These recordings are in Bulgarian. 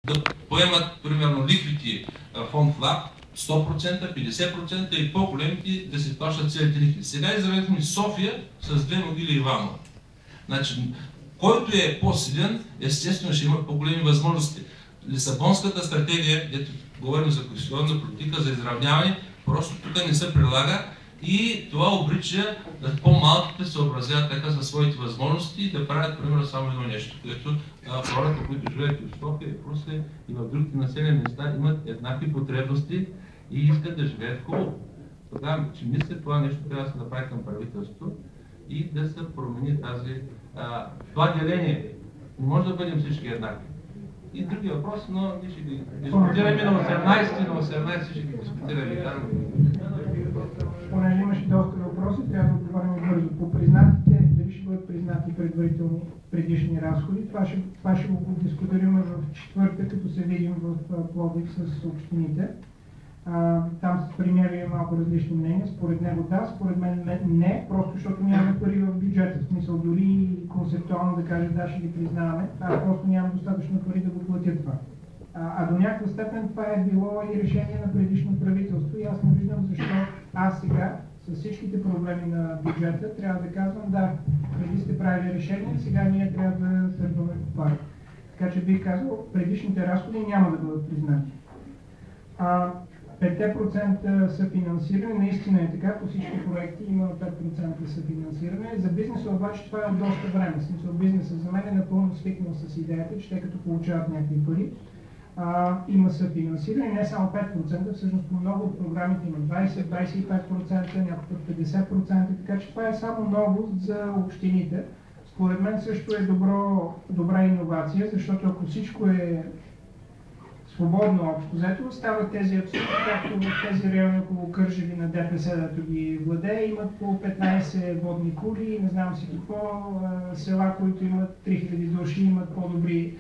да поемат, примерно, лихвите фонд ФЛАГ 100%, 50% и по-големите да се плащат целите лихви. Сега изравнихме София с 2 могили Иваново. Значи, който е по-силен, естествено ще има по-големи възможности. Лисабонската стратегия, ето говорим за кохезионна политика, за изравняване, просто тук не се прилага и това обрича да по-малките се съобразяват така със своите възможности и да правят, примерно, само едно нещо, което хората, които живеят в София, в Русе и в другите населени места, имат еднакви потребности и искат да живеят хубаво. Тогава, че мисля, това нещо трябва да се направи към правителството и да се промени това деление. Не може да бъдем всички еднакви. И други въпроси, но ние ще ги дискутираме на 18 ще ги дискутираме там. Понеже имаше доста въпроси, трябва да отговаряме бързо. По признатите, дали ще бъдат признати предварително предишни разходи, това ще го дискутираме в четвъртък, като се видим в Пловдив с общините. Там с премиера има малко различни мнения. Според него да, според мен не, просто защото нямаме пари в бюджета. В смисъл, дори концептуално да кажа да, ще ги признаваме, аз просто нямам достатъчно пари да го платя това. До някаква степен това е било и решение на предишно правителство и аз не виждам защо аз сега с всичките проблеми на бюджета трябва да казвам да, преди сте правили решение, сега ние трябва да сърбваме по пари. Така че бих казал, предишните разходи няма да бъдат признати. 5% съфинансиране, наистина е така, по всички проекти има 5% съфинансиране. За бизнеса обаче това е от доста време. В смисъл, бизнесът за мен е напълно свикнал с идеята, че те като получават някакви пари, има съфинансиране, не само 5%, всъщност по много от програмите има 20-25%, някакъв 50%, така че това е само новост за общините. Според мен също е добра иновация, защото ако всичко е свободно общо взето, стават тези абсурди, както в тези райони около Кърджали на ДПС, дето ги владее, имат по 15 водни кули, не знам си какво, села, които имат 3000 души, имат по-добри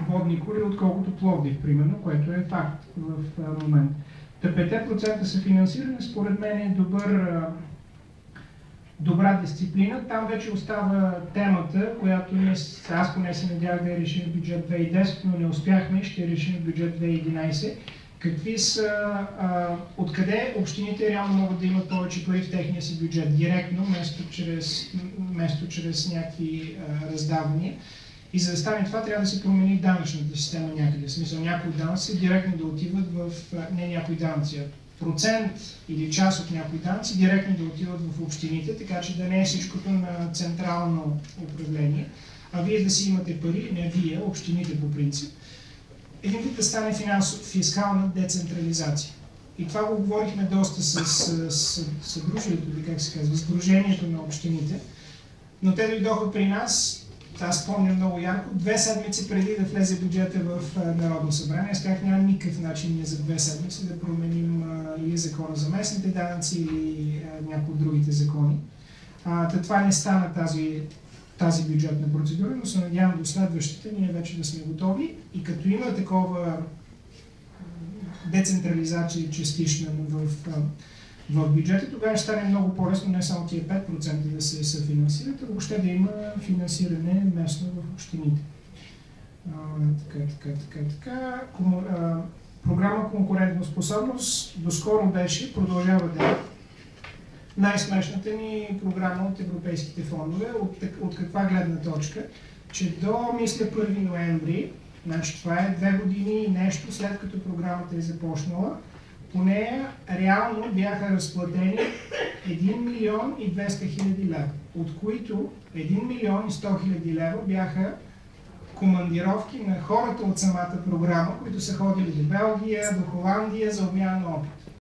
водни кули, отколкото Пловдив, примерно, което е факт в момента. 5% съфинансиране, според мен е добра дисциплина. Там вече остава темата, която аз поне се надявах да я решим в бюджет 2010, но не успяхме, ще решим в бюджет 2011. Какви са, откъде общините реално могат да имат повече пари в техния си бюджет директно, вместо чрез някакви раздавания. И за да стане това, трябва да се промени данъчната система някъде. В смисъл, някои данъци директно да отиват не някои данъци, процент или част от някои данъци директно да отиват в общините, така че да не е всичкото на централно управление, а вие да си имате пари, не вие, общините по принцип. Един вид да стане фискална децентрализация. И това го говорихме доста с съдружието, или как се казва, Сдружението на общините, но те дойдоха при нас. Аз спомням много ярко, 2 седмици преди да влезе бюджета в Народно събрание. Аз казах, няма никакъв начин ние за 2 седмици да променим или закона за местните данъци, или някои от другите закони. Това не стана тази бюджетна процедура, но се надявам до следващите ние вече да сме готови. И като има такова децентрализация частична в бюджета, тогава ще стане много по-лесно не само тия 5% да се съфинансират, а въобще да има финансиране местно в общините. Програма конкурентоспособност доскоро беше, продължава да е най-смешната ни програма от европейските фондове. От каква гледна точка? Че до, мисля, 1 ноември, значи това е 2 години и нещо след като програмата е започнала, по нея реално бяха разплатени 1 милион и 200 хиляди лева, от които 1 милион и 100 хиляди лева бяха командировки на хората от самата програма, които са ходили до Белгия, до Холандия за обмяна на опит.